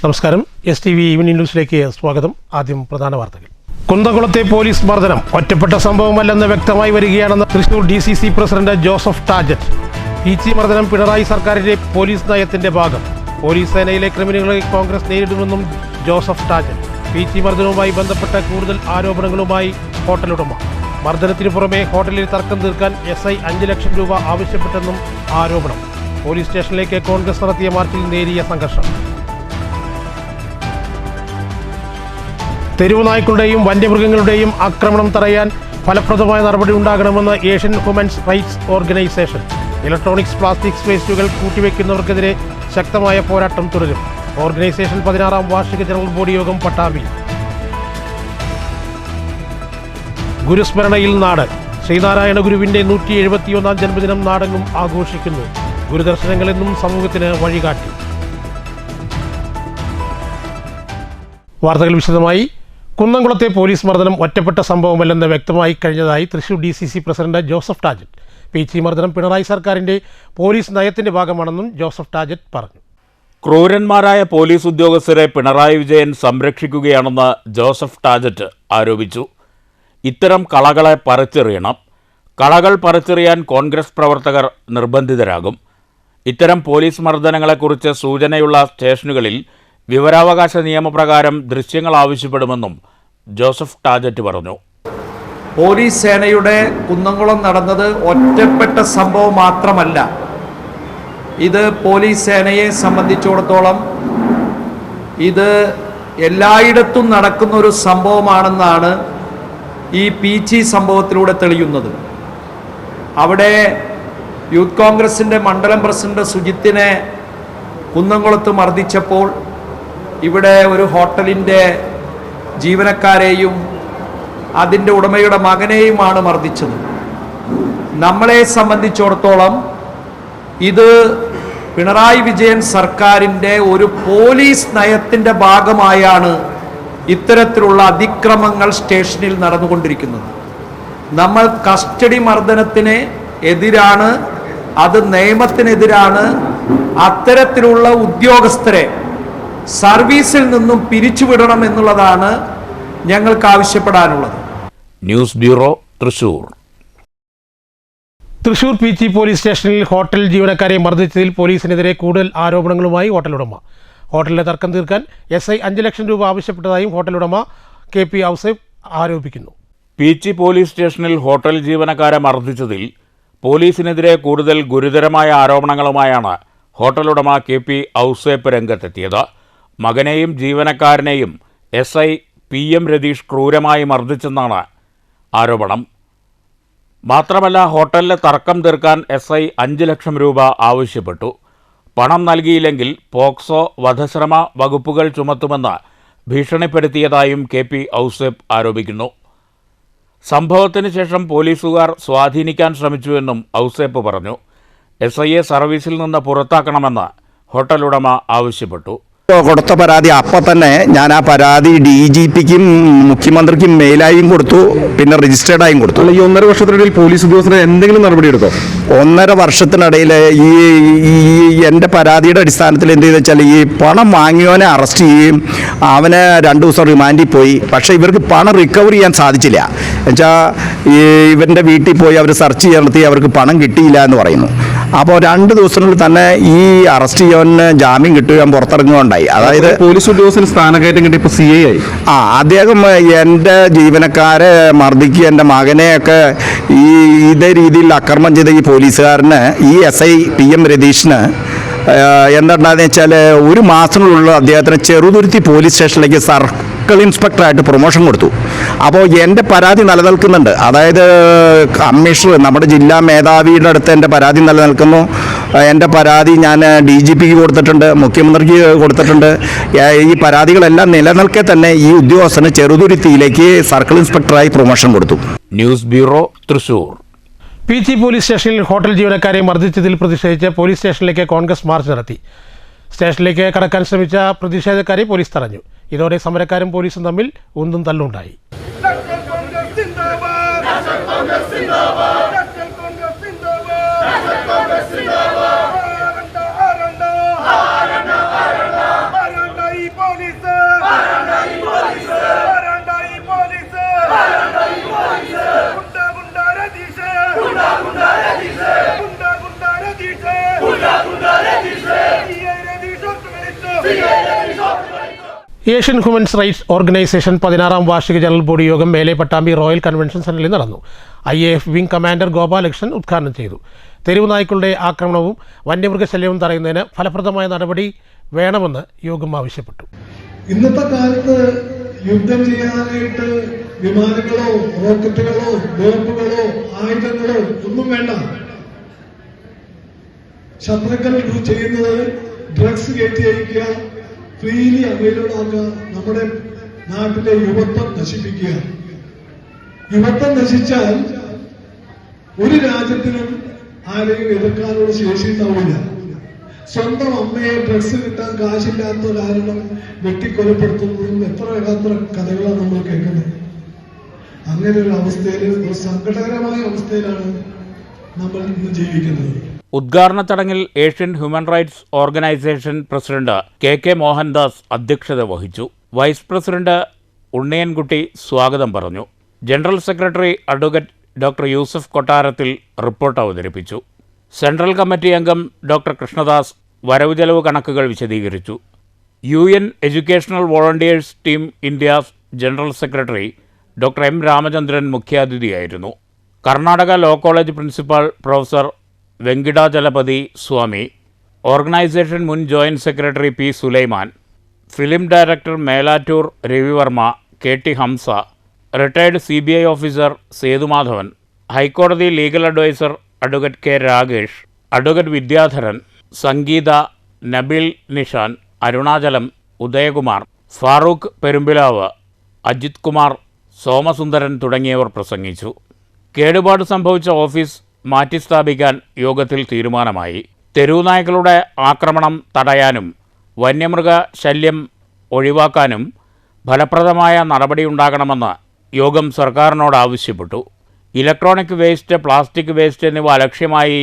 നമസ്കാരം. STV evening ന്യൂസിലേക്ക് സ്വാഗതം. ആദ്യം പ്രധാന വാർത്തകൾ. കുന്നംകുളത്തെ പോലീസ് മർദ്ദനം ഒറ്റപ്പെട്ട സംഭവമല്ലെന്ന് വ്യക്തമായി വരികയാണെന്ന് Thrissur DCC president Joseph ടാജറ്റ്. PC മർദ്ദനം പിണറായി സർക്കാരിന്റെ പോലീസ് നയത്തിന്റെ ഭാഗം. പോലീസ് സേനയിലെ ക്രിമിനലുകളെ കോൺഗ്രസ് നേരിടുമെന്നും ജോസഫ് ടാജറ്റ്. PC മർദ്ദനവുമായി ബന്ധപ്പെട്ട കൂടുതൽ ആരോപണങ്ങളുമായി ഹോട്ടൽ ഉടമ. മർദ്ദനത്തിനു പുറമെ ഹോട്ടലിൽ തർക്കം തീർക്കാൻ SI 5 ലക്ഷം രൂപ ആവശ്യപ്പെട്ടെന്നും ആരോപണം. പോലീസ് സ്റ്റേഷനിലേക്ക് കോൺഗ്രസ് നടത്തിയ മാർച്ചിൽ നേരിയ സംഘർഷം. തെരുവു നായ്ക്കളുടെയും വന്യമൃഗങ്ങളുടെയും ആക്രമണം തടയാൻ ഫലപ്രദമായ നടപടി ഉണ്ടാകണമെന്ന് Asian human rights organisation. Electronics plastics വേസ്റ്റുകൾ കൂട്ടിവെക്കുന്നവർക്കെതിരെ ശക്തമായ പോരാട്ടം തുടരും. ഓർഗനൈസേഷൻ 16ാം വാർഷിക ജനറൽ ബോഡി യോഗം പട്ടാമ്പി. ഗുരുസ്മരണയിൽ നാട്. ശ്രീനാരായണ ഗുരുവിന്റെ 171ാം ജന്മദിനം നാടെങ്ങും ആഘോഷിക്കുന്നു. ഗുരുദർശനങ്ങളെന്നും സമൂഹത്തിന് വഴികാട്ടി. വാർത്തകൾ വിശദമായി. കുന്നംകുളത്തെ പോലീസ് മർദ്ദനം ഒറ്റപ്പെട്ട സംഭവമല്ലെന്ന് വ്യക്തമായി കഴിഞ്ഞതായി Thrissur DCC president Joseph ടാജറ്റ്. PC മർദ്ദനം പിണറായി സർക്കാരിന്റെ പോലീസ് നയത്തിന്റെ ഭാഗമാണെന്നും ജോസഫ് ടാജറ്റ് പറഞ്ഞു. ക്രൂരന്മാരായ പോലീസ് ഉദ്യോഗസ്ഥരെ പിണറായി വിജയൻ സംരക്ഷിക്കുകയാണെന്ന് ജോസഫ് ടാജറ്റ് ആരോപിച്ചു. ഇത്തരം കളകളെ പറിച്ചെറിയണം. കളകൾ പറിച്ചെറിയാൻ കോൺഗ്രസ് പ്രവർത്തകർ നിർബന്ധിതരാകും. ഇത്തരം പോലീസ് മർദ്ദനങ്ങളെക്കുറിച്ച് സൂചനയുള്ള സ്റ്റേഷനുകളിൽ വിവരാവകാശ നിയമപ്രകാരം ദൃശ്യങ്ങൾ ആവശ്യപ്പെടുമെന്നും ജോസഫ് ടാജറ്റ് പറഞ്ഞു. പോലീസ് സേനയുടെ കുന്നംകുളം നടന്നത് ഒറ്റപ്പെട്ട സംഭവം മാത്രമല്ല. ഇത് പോലീസ് സേനയെ സംബന്ധിച്ചിടത്തോളം ഇത് എല്ലായിടത്തും നടക്കുന്ന ഒരു സംഭവമാണെന്നാണ് ഈ PC സംഭവത്തിലൂടെ തെളിയുന്നത്. അവിടെ യൂത്ത് കോൺഗ്രസിൻ്റെ മണ്ഡലം പ്രസിഡന്റ് സുജിത്തിനെ കുന്നംകുളത്ത് മർദ്ദിച്ചപ്പോൾ ഇവിടെ ഒരു ഹോട്ടലിൻ്റെ ജീവനക്കാരെയും അതിൻ്റെ ഉടമയുടെ മകനെയുമാണ് മർദ്ദിച്ചത്. നമ്മളെ സംബന്ധിച്ചിടത്തോളം ഇത് പിണറായി വിജയൻ സർക്കാരിൻ്റെ ഒരു പോലീസ് നയത്തിൻ്റെ ഭാഗമായാണ് ഇത്തരത്തിലുള്ള അതിക്രമങ്ങൾ സ്റ്റേഷനിൽ നടന്നുകൊണ്ടിരിക്കുന്നത്. നമ്മൾ കസ്റ്റഡി മർദ്ദനത്തിന് എതിരാണ്, അത് നിയമത്തിനെതിരാണ്. അത്തരത്തിലുള്ള ഉദ്യോഗസ്ഥരെ സർവീസിൽ നിന്നും പിരിച്ചുവിടണം എന്നുള്ളതാണ് ഞങ്ങൾക്ക് ആവശ്യപ്പെടാനുള്ളത്. News bureau, Thrissur. Thrissur PC police സ്റ്റേഷനിൽ ഹോട്ടൽ ജീവനക്കാരെ മർദ്ദിച്ചതിൽ പോലീസിനെതിരെ കൂടുതൽ ആരോപണങ്ങളുമായി ഹോട്ടൽ ഉടമ. ഹോട്ടലിലെ തർക്കം തീർക്കാൻ SI 5 ലക്ഷം രൂപ ആവശ്യപ്പെട്ടതായും ഹോട്ടൽ ഉടമ KP ഔസേപ്പ് ആരോപിക്കുന്നു. PC പോലീസ് സ്റ്റേഷനിൽ ഹോട്ടൽ ജീവനക്കാരെ മർദ്ദിച്ചതിൽ പോലീസിനെതിരെ കൂടുതൽ ഗുരുതരമായ ആരോപണങ്ങളുമായാണ് ഹോട്ടൽ ഉടമ KP ഔസേപ്പ് രംഗത്തെത്തിയത്. മകനെയും ജീവനക്കാരനെയും SI PM രതീഷ് ക്രൂരമായി മർദ്ദിച്ചെന്നാണ് ആരോപണം. മാത്രമല്ല, ഹോട്ടലിലെ തർക്കം തീർക്കാൻ SI 5 ലക്ഷം രൂപ ആവശ്യപ്പെട്ടു. പണം നൽകിയില്ലെങ്കിൽ പോക്സോ, വധശ്രമ വകുപ്പുകൾ ചുമത്തുമെന്ന് ഭീഷണിപ്പെടുത്തിയതായും KP ഔസേപ്പ് ആരോപിക്കുന്നു. സംഭവത്തിന് ശേഷം പോലീസുകാർ സ്വാധീനിക്കാൻ ശ്രമിച്ചുവെന്നും ഔസേപ്പ് പറഞ്ഞു. SIയെ സർവീസിൽ നിന്ന് പുറത്താക്കണമെന്ന് ഹോട്ടൽ ഉടമ ആവശ്യപ്പെട്ടു. കൊടുത്ത പരാതി അപ്പം തന്നെ ഞാൻ ആ പരാതി DGPക്കും മുഖ്യമന്ത്രിക്കും മെയിലായും കൊടുത്തു, പിന്നെ രജിസ്റ്റേർഡായും കൊടുത്തു. ഈ 1.5 വർഷത്തിനിടയിൽ പോലീസ് ഉദ്യോഗസ്ഥരെ എന്തെങ്കിലും നടപടിയെടുത്തോ? 1.5 വർഷത്തിനിടയിൽ ഈ എൻ്റെ പരാതിയുടെ അടിസ്ഥാനത്തിൽ എന്ത് ചെയ്തെന്ന് വെച്ചാൽ ഈ പണം വാങ്ങിയവനെ അറസ്റ്റ് ചെയ്യും, അവനെ 2 ദിവസം റിമാൻഡിൽ പോയി. പക്ഷേ ഇവർക്ക് പണം റിക്കവർ ചെയ്യാൻ സാധിച്ചില്ല. എന്നുവെച്ചാൽ ഇവൻ്റെ വീട്ടിൽ പോയി അവർ സെർച്ച് നടത്തി, അവർക്ക് പണം കിട്ടിയില്ല എന്ന് പറയുന്നു. അപ്പോൾ 2 ദിവസത്തിനുള്ളിൽ തന്നെ ഈ അറസ്റ്റ് ചെയ്യാൻ ജാമ്യം കിട്ടുകയും പുറത്തിറങ്ങുകയുണ്ടായി. അതായത് പോലീസ് ഉദ്യോഗസ്ഥന് സ്ഥാനക്കയറ്റം കിട്ടി, ഇപ്പോൾ CI ആയി. അദ്ദേഹം എൻ്റെ ജീവനക്കാരെ മർദ്ദിക്കുക, എൻ്റെ മകനെയൊക്കെ ഇതേ രീതിയിൽ ആക്രമണം ചെയ്ത ഈ പോലീസുകാരന്, ഈ SI PM രതീഷിന് എന്തുണ്ടായെന്ന് വെച്ചാൽ 1 മാസത്തിനുള്ളിൽ അദ്ദേഹത്തിന് ചെറുതുരുത്തി പോലീസ് സ്റ്റേഷനിലേക്ക് സർക്കിൾ ഇൻസ്പെക്ടറായിട്ട് പ്രൊമോഷൻ കൊടുത്തു. അപ്പോൾ എൻ്റെ പരാതി നിലനിൽക്കുന്നുണ്ട്. അതായത് കമ്മീഷണർ, നമ്മുടെ ജില്ലാ മേധാവിയുടെ അടുത്ത് എൻ്റെ പരാതി നിലനിൽക്കുന്നു. എൻ്റെ പരാതി ഞാൻ DGPക്ക് കൊടുത്തിട്ടുണ്ട്, മുഖ്യമന്ത്രിക്ക് കൊടുത്തിട്ടുണ്ട്. ഈ പരാതികളെല്ലാം നിലനിൽക്കെ തന്നെ ഈ ഉദ്യോഗസ്ഥന് ചെറുതുരുത്തിയിലേക്ക് സർക്കിൾ ഇൻസ്പെക്ടറായി പ്രൊമോഷൻ കൊടുത്തു. News bureau, Thrissur. PC police സ്റ്റേഷനിൽ ഹോട്ടൽ ജീവനക്കാരെ മർദ്ദിച്ചതിൽ പ്രതിഷേധിച്ച് പോലീസ് സ്റ്റേഷനിലേക്ക് കോൺഗ്രസ് മാർച്ച് നടത്തി. സ്റ്റേഷനിലേക്ക് കടക്കാൻ ശ്രമിച്ച പ്രതിഷേധക്കാരെ പോലീസ് തടഞ്ഞു. ഇതോടെ സമരക്കാരും പോലീസും തമ്മിൽ ഉന്തും തള്ളുണ്ടായി. ഏഷ്യൻ ഹ്യൂമൻസ് റൈറ്റ്സ് ഓർഗനൈസേഷൻ 16ാം വാർഷിക ജനറൽ ബോഡി യോഗം മേലെ പട്ടാമ്പി റോയൽ കൺവെൻഷൻ സെന്ററിൽ നടന്നു. IAF വിംഗ് കമാൻഡർ ഗോപാലകൃഷ്ണൻ ഉദ്ഘാടനം ചെയ്തു. തെരുവ് നായ്ക്കളുടെ ആക്രമണവും വന്യമൃഗശല്യവും തടയുന്നതിന് ഫലപ്രദമായ നടപടി വേണമെന്ന് യോഗം ആവശ്യപ്പെട്ടു. ഇന്നത്തെ കാലത്ത് യുദ്ധം ചെയ്യാനായിട്ട് വിമാനങ്ങളോ റോക്കറ്റുകളോ ബോംബുകളോ ആയുധങ്ങളോ ഒന്നും വേണ്ട. ശത്രുക്കൾ ചെയ്യുന്നത് ഡ്രഗ്സ് കയറ്റി അയക്കുക, ഫ്രീലി അവൈലബിൾ ആക്കുക, നമ്മുടെ നാട്ടിലെ യുവത്വം നശിപ്പിക്കുക. യുവത്വം നശിച്ചാൽ ഒരു രാജ്യത്തിനും ആരെയും എതിർക്കാനുള്ള ശേഷി ഉണ്ടാവില്ല. സ്വന്തം അമ്മയെ ഡ്രഗ്സ് കിട്ടാൻ കാശില്ലാത്ത കാരണം വെട്ടിക്കൊലപ്പെടുത്തുന്നതും എത്ര കഥകളാണ് നമ്മൾ കേൾക്കുന്നത്. അങ്ങനെ ഒരു അവസ്ഥയിൽ, ഒരു സങ്കടകരമായ അവസ്ഥയിലാണ് നമ്മൾ ഇന്ന് ജീവിക്കുന്നത്. ഉദ്ഘാടന ചടങ്ങിൽ Asian human rights organisation president KK Mohandas അധ്യക്ഷത വഹിച്ചു. വൈസ് പ്രസിഡന്റ് ഉണ്ണിയൻകുട്ടി സ്വാഗതം പറഞ്ഞു. General secretary advocate doctor Yusuf Kottarathil report അവതരിപ്പിച്ചു. സെൻട്രൽ കമ്മിറ്റി അംഗം ഡോക്ടർ കൃഷ്ണദാസ് വരവ് ചെലവ് കണക്കുകൾ വിശദീകരിച്ചു. UN educational volunteers team India general secretary doctor M Ramachandran മുഖ്യാതിഥിയായിരുന്നു. Karnataka law college principal professor Venkatachalapathy Swami, organisation മുൻ joint secretary P Sulaiman, film director Melattur Ravivarma, KT Hamsa, retired CBI officer Sethumadhavan, ഹൈക്കോടതി legal adviser advocate K Ragesh, advocate Vidyadharan, Sangeetha, Nabil Nishan, Arunachalam, Udayakumar, Farooq Perumpilavu, Ajith Kumar, Somasundaran തുടങ്ങിയവർ പ്രസംഗിച്ചു. കേടുപാട് സംഭവിച്ച ഓഫീസ് മാറ്റിസ്ഥാപിക്കാൻ യോഗത്തിൽ തീരുമാനമായി. തെരുവുനായ്ക്കളുടെ ആക്രമണം തടയാനും വന്യമൃഗ ശല്യം ഒഴിവാക്കാനും ഫലപ്രദമായ നടപടിയുണ്ടാകണമെന്ന് യോഗം സർക്കാരിനോട് ആവശ്യപ്പെട്ടു. ഇലക്ട്രോണിക് വേസ്റ്റ്, പ്ലാസ്റ്റിക് വേസ്റ്റ് എന്നിവ അലക്ഷ്യമായി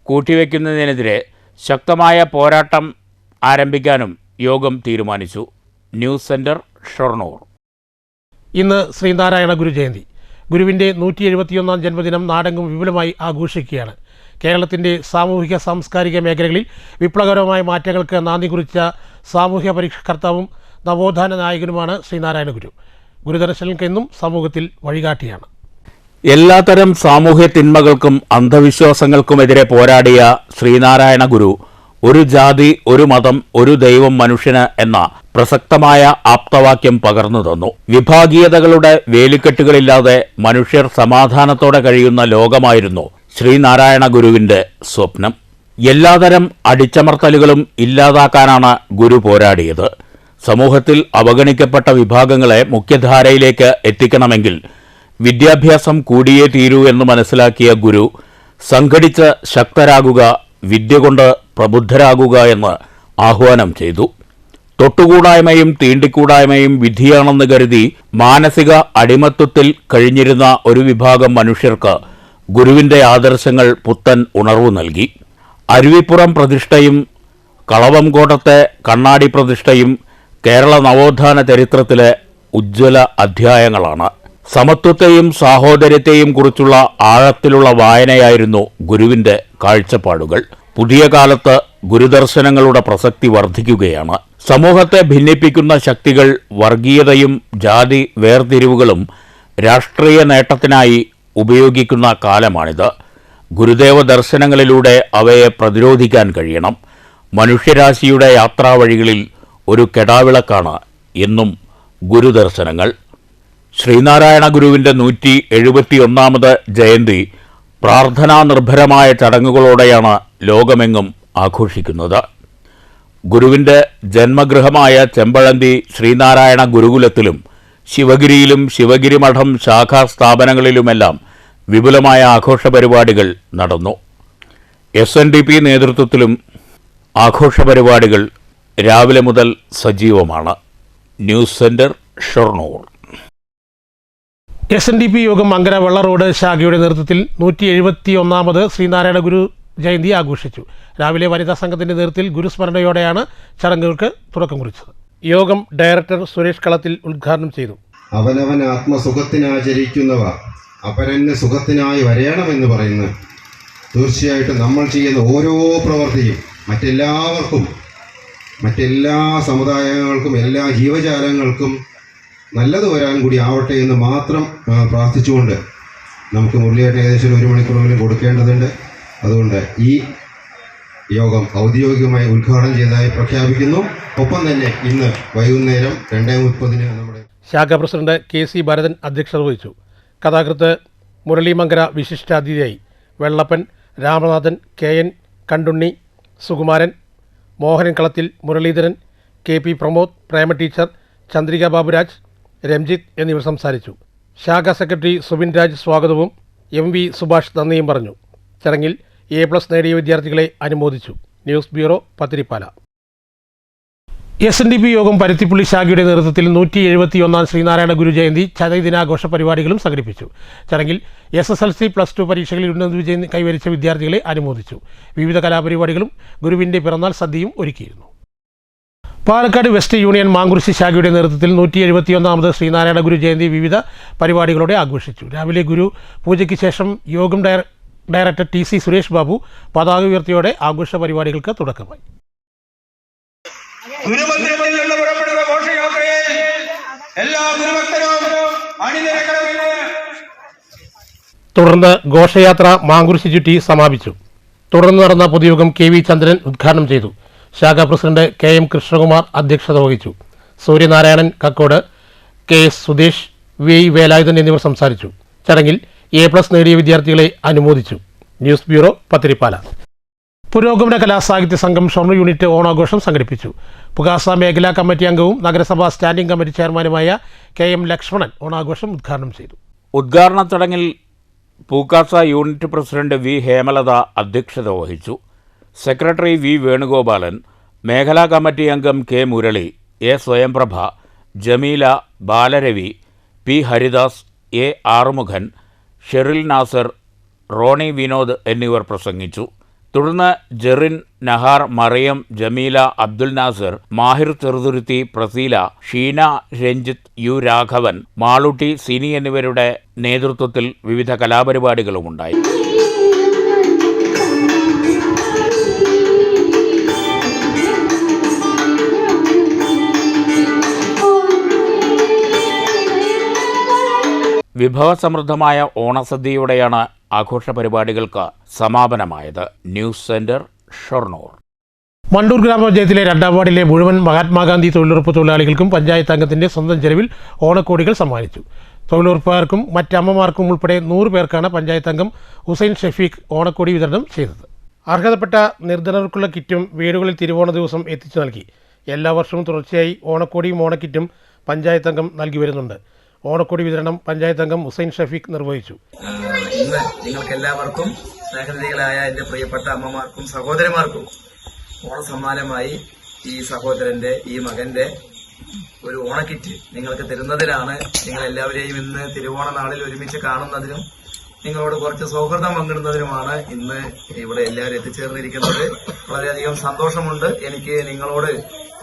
കൂട്ടിവെക്കുന്നതിനെതിരെ ശക്തമായ പോരാട്ടം ആരംഭിക്കാനും യോഗം തീരുമാനിച്ചു. News centre, Shoranur. ഇന്ന് ശ്രീനാരായണ ഗുരു ജയന്തി. ഗുരുവിൻ്റെ 171ാം ജന്മദിനം നാടെങ്ങും വിപുലമായി ആഘോഷിക്കുകയാണ്. കേരളത്തിൻ്റെ സാമൂഹിക സാംസ്കാരിക മേഖലകളിൽ വിപ്ലവകരമായ മാറ്റങ്ങൾക്ക് നാന്ദി കുറിച്ച സാമൂഹ്യ പരിഷ്കർത്താവും നവോത്ഥാന നായകനുമാണ് ശ്രീനാരായണ ഗുരു. ഗുരുദർശനങ്ങൾക്ക് എന്നും സമൂഹത്തിൽ വഴികാട്ടിയാണ്. എല്ലാത്തരം സാമൂഹ്യ തിന്മകൾക്കും അന്ധവിശ്വാസങ്ങൾക്കുമെതിരെ പോരാടിയ ശ്രീനാരായണ ഗുരു ഒരു ജാതി, ഒരു മതം, ഒരു ദൈവം മനുഷ്യന് എന്ന പ്രസക്തമായ ആപ്തവാക്യം പകർന്നു തന്നു. വിഭാഗീയതകളുടെ വേലിക്കെട്ടുകളില്ലാതെ മനുഷ്യർ സമാധാനത്തോടെ കഴിയുന്ന ലോകമായിരുന്നു ശ്രീനാരായണ ഗുരുവിൻ്റെ സ്വപ്നം. എല്ലാതരം അടിച്ചമർത്തലുകളും ഇല്ലാതാക്കാനാണ് ഗുരു പോരാടിയത്. സമൂഹത്തിൽ അവഗണിക്കപ്പെട്ട വിഭാഗങ്ങളെ മുഖ്യധാരയിലേക്ക് എത്തിക്കണമെങ്കിൽ വിദ്യാഭ്യാസം കൂടിയേ തീരൂ എന്ന് മനസ്സിലാക്കിയ ഗുരു സംഘടിച്ച് ശക്തരാകുക, വിദ്യ കൊണ്ട് പ്രബുദ്ധരാകുക എന്ന് ആഹ്വാനം ചെയ്തു. തൊട്ടുകൂടായ്മയും തീണ്ടിക്കൂടായ്മയും വിധിയാണെന്ന് കരുതി മാനസിക അടിമത്വത്തിൽ കഴിഞ്ഞിരുന്ന ഒരു വിഭാഗം മനുഷ്യർക്ക് ഗുരുവിൻ്റെ ആദർശങ്ങൾ പുത്തൻ ഉണർവ് നൽകി. അരുവിപ്പുറം പ്രതിഷ്ഠയും കളവംകോട്ടത്തെ കണ്ണാടി പ്രതിഷ്ഠയും കേരള നവോത്ഥാന ചരിത്രത്തിലെ ഉജ്ജ്വല അധ്യായങ്ങളാണ്. സമത്വത്തെയും സാഹോദര്യത്തെയും കുറിച്ചുള്ള ആഴത്തിലുള്ള വായനയായിരുന്നു ഗുരുവിൻ്റെ കാഴ്ചപ്പാടുകൾ. പുതിയ കാലത്ത് ഗുരുദർശനങ്ങളുടെ പ്രസക്തി വർദ്ധിക്കുകയാണ്. സമൂഹത്തെ ഭിന്നിപ്പിക്കുന്ന ശക്തികൾ വർഗീയതയും ജാതി വേർതിരിവുകളും രാഷ്ട്രീയ നേട്ടത്തിനായി ഉപയോഗിക്കുന്ന കാലമാണിത്. ഗുരുദേവ ദർശനങ്ങളിലൂടെ അവയെ പ്രതിരോധിക്കാൻ കഴിയണം. മനുഷ്യരാശിയുടെ യാത്രാവഴികളിൽ ഒരു കെടാവിളക്കാണ് എന്നും ഗുരുദർശനങ്ങൾ. ശ്രീനാരായണ ഗുരുവിൻ്റെ 171ാമത് ജയന്തി പ്രാർത്ഥനാനിർഭരമായ ചടങ്ങുകളോടെയാണ് ലോകമെങ്ങും ആഘോഷിക്കുന്നത്. ഗുരുവിൻ്റെ ജന്മഗൃഹമായ ചെമ്പഴന്തി ശ്രീനാരായണ ഗുരുകുലത്തിലും ശിവഗിരിയിലും ശിവഗിരി മഠം ശാഖാ സ്ഥാപനങ്ങളിലുമെല്ലാം വിപുലമായ ആഘോഷ പരിപാടികൾ നടന്നു. SNDP നേതൃത്വത്തിലും ആഘോഷ പരിപാടികൾ രാവിലെ മുതൽ സജീവമാണ്. News centre, Shoranur. SNDP യോഗം മങ്കര വെള്ള റോഡ് ശാഖയുടെ നേതൃത്വത്തിൽ 171ാമത് ശ്രീനാരായണ ഗുരു ജയന്തി ആഘോഷിച്ചു. രാവിലെ വനിതാ സംഘത്തിൻ്റെ നേതൃത്വത്തിൽ ഗുരുസ്മരണയോടെയാണ് ചടങ്ങുകൾക്ക് തുടക്കം കുറിച്ചത്. യോഗം ഡയറക്ടർ സുരേഷ് കളത്തിൽ ഉദ്ഘാടനം ചെയ്തു. അവനവൻ ആത്മസുഖത്തിനാചരിക്കുന്നവ അപരന് സുഖത്തിനായി വരയണമെന്ന് പറയുന്നു. തീർച്ചയായിട്ടും നമ്മൾ ചെയ്യുന്ന ഓരോ പ്രവൃത്തിയും മറ്റെല്ലാവർക്കും മറ്റെല്ലാ സമുദായങ്ങൾക്കും എല്ലാ ജീവജാലങ്ങൾക്കും നല്ലത് വരാൻ കൂടി ആവട്ടെ എന്ന് മാത്രം പ്രാർത്ഥിച്ചുകൊണ്ട് നമുക്ക് മുരളിയേട്ടൻ ഏകദേശം 1 മണിക്കൂറെങ്കിലും കൊടുക്കേണ്ടതുണ്ട്. അതുകൊണ്ട് ഈ യോഗം ഔദ്യോഗികമായി ഉദ്ഘാടനം ചെയ്തതായി പ്രഖ്യാപിക്കുന്നു. ഒപ്പം തന്നെ ഇന്ന് വൈകുന്നേരം 2:30 നമ്മുടെ ശാഖാ പ്രസിഡന്റ് KC ഭരതൻ അധ്യക്ഷത വഹിച്ചു. കഥാകൃത്ത് മുരളീമങ്കര വിശിഷ്ടാതിഥിയായി. വെള്ളപ്പൻ, രാമനാഥൻ, KN കണ്ടുണ്ണി, സുകുമാരൻ, മോഹനൻ കളത്തിൽ, മുരളീധരൻ, KP പ്രമോദ്, പ്രേമ ടീച്ചർ, ചന്ദ്രിക ബാബുരാജ്, രഞ്ജിത്ത് എന്നിവർ സംസാരിച്ചു. ശാഖാ സെക്രട്ടറി സുബിൻ രാജ് സ്വാഗതവും MV സുഭാഷ് നന്ദിയും പറഞ്ഞു. ചടങ്ങിൽ A+ നേടിയ വിദ്യാർത്ഥികളെ അനുമോദിച്ചു. News bureau, Pathiripala. SNDP യോഗം പരുത്തിപ്പുള്ളി ശാഖയുടെ നേതൃത്വത്തിൽ 171 ശ്രീനാരായണ ഗുരു ജയന്തി ചതയദിനാഘോഷ പരിപാടികളും സംഘടിപ്പിച്ചു. ചടങ്ങിൽ SSLC +2 പരീക്ഷകളിൽ ഉന്നത വിജയം കൈവരിച്ച വിദ്യാർത്ഥികളെ അനുമോദിച്ചു. വിവിധ കലാപരിപാടികളും ഗുരുവിൻ്റെ പിറന്നാൾ സദ്യയും ഒരുക്കിയിരുന്നു. പാലക്കാട് വെസ്റ്റ് യൂണിയൻ മാങ്കുറിശി ശാഖയുടെ നേതൃത്വത്തിൽ 171 ശ്രീനാരായണ ഗുരു ജയന്തി വിവിധ പരിപാടികളോടെ ആഘോഷിച്ചു. രാവിലെ ഗുരു പൂജയ്ക്ക് ശേഷം യോഗം ഡയറക്ടർ TC സുരേഷ് ബാബു പതാക ഉയർത്തിയോടെ ആഘോഷ പരിപാടികൾക്ക് തുടക്കമായി. ഗുരുമന്ദിരത്തിൽ നിന്ന് പുറപ്പെടുന്ന ഘോഷയാത്രയിൽ എല്ലാ ഗുരുഭക്തരും അണിനിരക്കണമെന്ന്. തുടർന്ന് ഘോഷയാത്ര മാങ്കുറിശി ചുറ്റി സമാപിച്ചു. തുടർന്ന് നടന്ന പൊതുയോഗം KV ചന്ദ്രൻ ഉദ്ഘാടനം ചെയ്തു. ശാഖാ പ്രസിഡന്റ് KM കൃഷ്ണകുമാർ അധ്യക്ഷത വഹിച്ചു. സൂര്യനാരായണൻ കക്കോട്, KS സുദേശ്, VI വേലായുധൻ എന്നിവർ സംസാരിച്ചു. ചടങ്ങിൽ A+ നേടിയ വിദ്യാർത്ഥികളെ അനുമോദിച്ചു. News bureau, Pathirippala. പുരോഗമന കലാസാഹിത്യ സംഘം ഷൊർണൂർ യൂണിറ്റ് ഓണാഘോഷം സംഘടിപ്പിച്ചു. പുകാസ മേഖലാ കമ്മിറ്റി അംഗവും നഗരസഭാ സ്റ്റാൻഡിംഗ് കമ്മിറ്റി ചെയർമാനുമായ KM ലക്ഷ്മണൻ ഓണാഘോഷം ഉദ്ഘാടനം ചെയ്തു. ഉദ്ഘാടന ചടങ്ങിൽ പൂക്കാസ യൂണിറ്റ് പ്രസിഡന്റ് V ഹേമലത അധ്യക്ഷത വഹിച്ചു. സെക്രട്ടറി V വേണുഗോപാലൻ, മേഖലാ കമ്മിറ്റി അംഗം K Murali, A Swayamprabha, Jameela, ബാലരവി, P Haridas, A Arumukhan, Sheril Nasar, Roni Vinod എന്നിവർ പ്രസംഗിച്ചു. തുടർന്ന് ജെറിൻ, നഹാർ, മറിയം, ജമീല, അബ്ദുൽ നാസർ, മാഹിർ ചെറുതുരുത്തി, പ്രസീല, ഷീന, രഞ്ജിത്ത്, U രാഘവൻ, മാളൂട്ടി, സിനി എന്നിവരുടെ നേതൃത്വത്തിൽ വിവിധ കലാപരിപാടികളുമുണ്ടായി. വിഭവസമൃദ്ധമായ ഓണസദ്യയോടെയാണ് ആഘോഷ പരിപാടികൾക്ക് സമാപനമായത്. News centre, Shoranur. മണ്ടൂർ ഗ്രാമപഞ്ചായത്തിലെ 2ാം വാർഡിലെ മുഴുവൻ മഹാത്മാഗാന്ധി തൊഴിലുറപ്പ് തൊഴിലാളികൾക്കും പഞ്ചായത്ത് അംഗത്തിന്റെ സ്വന്തം ചെലവിൽ ഓണക്കോടികൾ സമ്മാനിച്ചു. തൊഴിലുറപ്പുകാർക്കും മറ്റമ്മമാർക്കും ഉൾപ്പെടെ 100 പേർക്കാണ് പഞ്ചായത്ത് അംഗം ഹുസൈൻ ഷഫീഖ് ഓണക്കോടി വിതരണം ചെയ്തത്. അർഹതപ്പെട്ട നിർധനർക്കുള്ള കിറ്റും വീടുകളിൽ തിരുവോണ ദിവസം എത്തിച്ചു നൽകി. എല്ലാ വർഷവും തുടർച്ചയായി ഓണക്കോടിയും ഓണക്കിറ്റും പഞ്ചായത്ത് അംഗം നൽകി വരുന്നുണ്ട്. ഓണക്കോടി വിതരണം പഞ്ചായത്ത് അംഗം ഹുസൈൻ ഷഫീഖ് നിർവഹിച്ചു. ഇന്ന് നിങ്ങൾക്ക് എല്ലാവർക്കും സ്നേഹനിധികളായ എന്റെ പ്രിയപ്പെട്ട അമ്മമാർക്കും സഹോദരന്മാർക്കും ഓണസമ്മാനമായി ഈ സഹോദരന്റെ, ഈ മകന്റെ ഒരു ഓണക്കിറ്റ് നിങ്ങൾക്ക് തരുന്നതിനാണ്. നിങ്ങൾ എല്ലാവരെയും ഇന്ന് തിരുവോണ നാളിൽ ഒരുമിച്ച് കാണുന്നതിനും നിങ്ങളോട് കുറച്ച് സൗഹൃദം പങ്കിടുന്നതിനുമാണ് ഇന്ന് ഇവിടെ എല്ലാവരും എത്തിച്ചേർന്നിരിക്കുന്നത്. വളരെയധികം സന്തോഷമുണ്ട്. എനിക്ക് നിങ്ങളോട്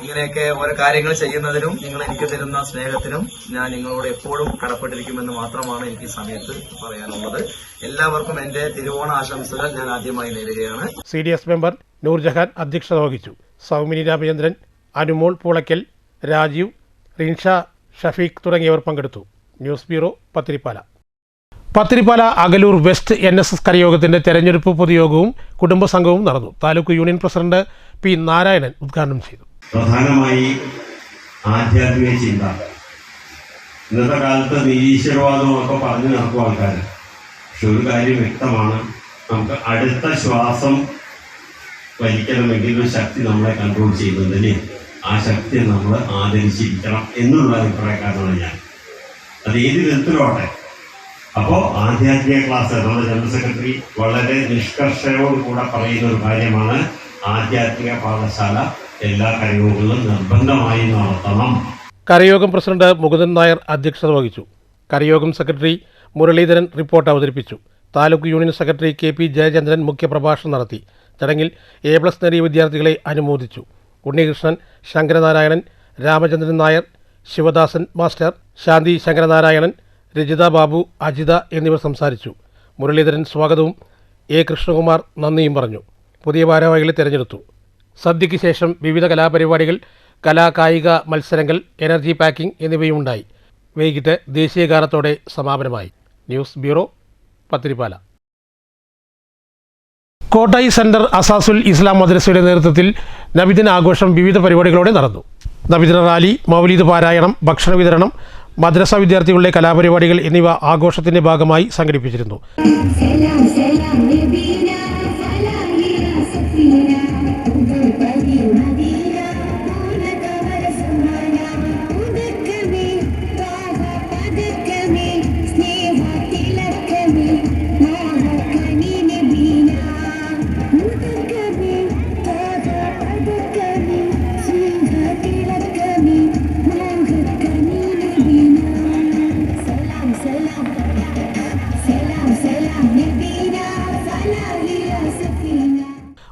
ഇങ്ങനെയൊക്കെ ഓരോ കാര്യങ്ങൾ ചെയ്യുന്നതിനും നിങ്ങൾ എനിക്ക് തരുന്ന സ്നേഹത്തിനും ഞാൻ നിങ്ങളോട് എപ്പോഴും കടപ്പെട്ടിരിക്കുമെന്ന് മാത്രമാണ് എനിക്ക് ഈ സമയത്ത് പറയാനുള്ളത്. എല്ലാവർക്കും എന്റെ തിരുവോണ ആശംസകൾ ഞാൻ ആദ്യമായി നേരുകയാണ്. CDS മെമ്പർ നൂർജഹാൻ അധ്യക്ഷത വഹിച്ചു. സൗമിനി രാമചന്ദ്രൻ, അനുമോൾ പൂളയ്ക്കൽ, രാജീവ്, റിൻഷ, ഷഫീഖ് തുടങ്ങിയവർ പങ്കെടുത്തു. News bureau, Pathirippala. Pathirippala Akalur west NSS കരയോഗത്തിന്റെ തെരഞ്ഞെടുപ്പ് പൊതുയോഗവും കുടുംബസംഘവും നടന്നു. Taluk union president P Narayanan ഉദ്ഘാടനം ചെയ്തു. പ്രധാനമായി ആധ്യാത്മിക ചിന്ത. ഇന്നത്തെ കാലത്ത് നിരീശ്വരവാദമൊക്കെ പറഞ്ഞു നടക്കും ആൾക്കാർ. പക്ഷെ ഒരു കാര്യം വ്യക്തമാണ്, നമുക്ക് അടുത്ത ശ്വാസം വലിക്കണമെങ്കിൽ ഒരു ശക്തി നമ്മളെ കൺട്രോൾ ചെയ്യുന്നതിന് ആ ശക്തിയെ നമ്മൾ ആദരിച്ചിരിക്കണം എന്നുള്ള അഭിപ്രായക്കാരനാണ് ഞാൻ. അത് ഏത് വിധത്തിലോട്ടെ. അപ്പോൾ ആധ്യാത്മിക ക്ലാസ് നമ്മുടെ ജനറൽ സെക്രട്ടറി വളരെ നിഷ്കർഷയോടുകൂടെ പറയുന്ന ഒരു കാര്യമാണ്, ആധ്യാത്മിക പാഠശാല എല്ലാ കരയോഗങ്ങളിലും നിർബന്ധമായി നടത്തണം. കരയോഗം പ്രസിഡന്റ് മുകുന്ദൻ നായർ അധ്യക്ഷത വഹിച്ചു. കരയോഗം സെക്രട്ടറി മുരളീധരൻ റിപ്പോർട്ട് അവതരിപ്പിച്ചു. Taluk union secretary KP Jayachandran മുഖ്യപ്രഭാഷണം നടത്തി. ചടങ്ങിൽ A+ നേടിയ വിദ്യാർത്ഥികളെ അനുമോദിച്ചു. ഉണ്ണികൃഷ്ണൻ, ശങ്കരനാരായണൻ, രാമചന്ദ്രൻ നായർ, ശിവദാസൻ മാസ്റ്റർ, ശാന്തി ശങ്കരനാരായണൻ, രജിത ബാബു, അജിത എന്നിവർ സംസാരിച്ചു. മുരളീധരൻ സ്വാഗതവും A കൃഷ്ണകുമാർ നന്ദിയും പറഞ്ഞു. പുതിയ ഭാരവാഹികളെ തെരഞ്ഞെടുത്തു. സദ്യയ്ക്ക് ശേഷം വിവിധ കലാപരിപാടികൾ, കലാകായിക മത്സരങ്ങൾ, എനർജി പാക്കിംഗ് എന്നിവയുണ്ടായി. വൈകിട്ട് ദേശീയഗാനത്തോടെ സമാപനമായി. News bureau, Pathirippala. Kottayi centre Asasul Islam മദ്രസയുടെ നേതൃത്വത്തിൽ നബിദിന ആഘോഷം വിവിധ പരിപാടികളോടെ നടന്നു. നബിദിന റാലി, മൗലീദ് പാരായണം, ഭക്ഷണ വിതരണം, മദ്രസ വിദ്യാർത്ഥികളുടെ കലാപരിപാടികൾ എന്നിവ ആഘോഷത്തിന്റെ ഭാഗമായി സംഘടിപ്പിച്ചിരുന്നു.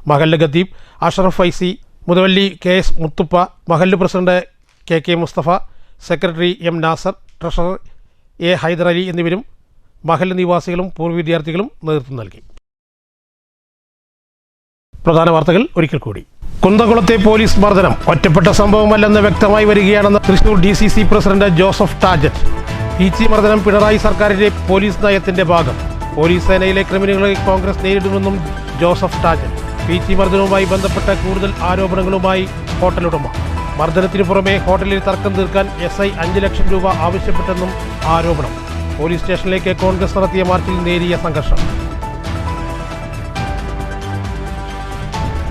മഹല്ല് ഖത്തീബ് അഷറഫ് ഫൈസി, മുതവല്ലി KS മുത്തുപ്പ, മഹല്ല് president KK Mustafa, secretary M Nasar, treasurer A Haidar Ali എന്നിവരും മഹല്ല് നിവാസികളും പൂർവ്വ വിദ്യാർത്ഥികളും നേതൃത്വം നൽകി. പ്രധാന വാർത്തകൾ ഒരിക്കൽ കൂടി. കുന്തകുളത്തെ പോലീസ് മർദ്ദനം ഒറ്റപ്പെട്ട സംഭവമല്ലെന്ന് വ്യക്തമായി വരികയാണെന്ന് Thrissur DCC president Joseph ടാജറ്റ്. Peechi മർദ്ദനം പിണറായി സർക്കാരിന്റെ പോലീസ് നയത്തിന്റെ ഭാഗം. പോലീസ് സേനയിലെ ക്രിമിനലുകളെ കോൺഗ്രസ് നേരിടുമെന്നും ജോസഫ് ടാജറ്റ്. പീച്ചി മർദ്ദനവുമായി ബന്ധപ്പെട്ട കൂടുതൽ ആരോപണങ്ങളുമായി ഹോട്ടൽ ഉടമ. മർദ്ദനത്തിനു പുറമെ ഹോട്ടലിൽ തർക്കം തീർക്കാൻ SI 5 ലക്ഷം രൂപ ആവശ്യപ്പെട്ടെന്നും ആരോപണം. പോലീസ് സ്റ്റേഷനിലേക്ക് കോൺഗ്രസ് നടത്തിയ മാർച്ചിൽ നേരിയ സംഘർഷം.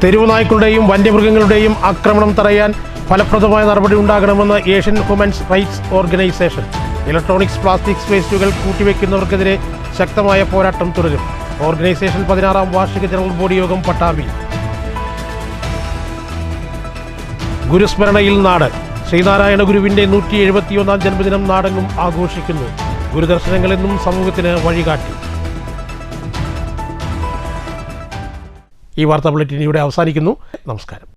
തെരുവുനായ്ക്കളുടെയും വന്യമൃഗങ്ങളുടെയും ആക്രമണം തടയാൻ ഫലപ്രദമായ നടപടി ഉണ്ടാകണമെന്ന് Asian humans rights organisation. Electronics, plastics വേസ്റ്റുകൾ കൂട്ടിവെക്കുന്നവർക്കെതിരെ ശക്തമായ പോരാട്ടം തുടരും. ഓർഗനൈസേഷൻ 16ാം വാർഷിക ജനറൽ ബോഡി യോഗം പട്ടാമ്പി. ഗുരുസ്മരണയിൽ നാട്. ശ്രീനാരായണ ഗുരുവിന്റെ 171ാം ജന്മദിനം നാടെങ്ങും ആഘോഷിക്കുന്നു. ഗുരുദർശനങ്ങളെന്നും സമൂഹത്തിന് വഴികാട്ടി. ഈ വാർത്താ ബുള്ളറ്റിൻ ഇവിടെ അവസാനിക്കുന്നു. നമസ്കാരം.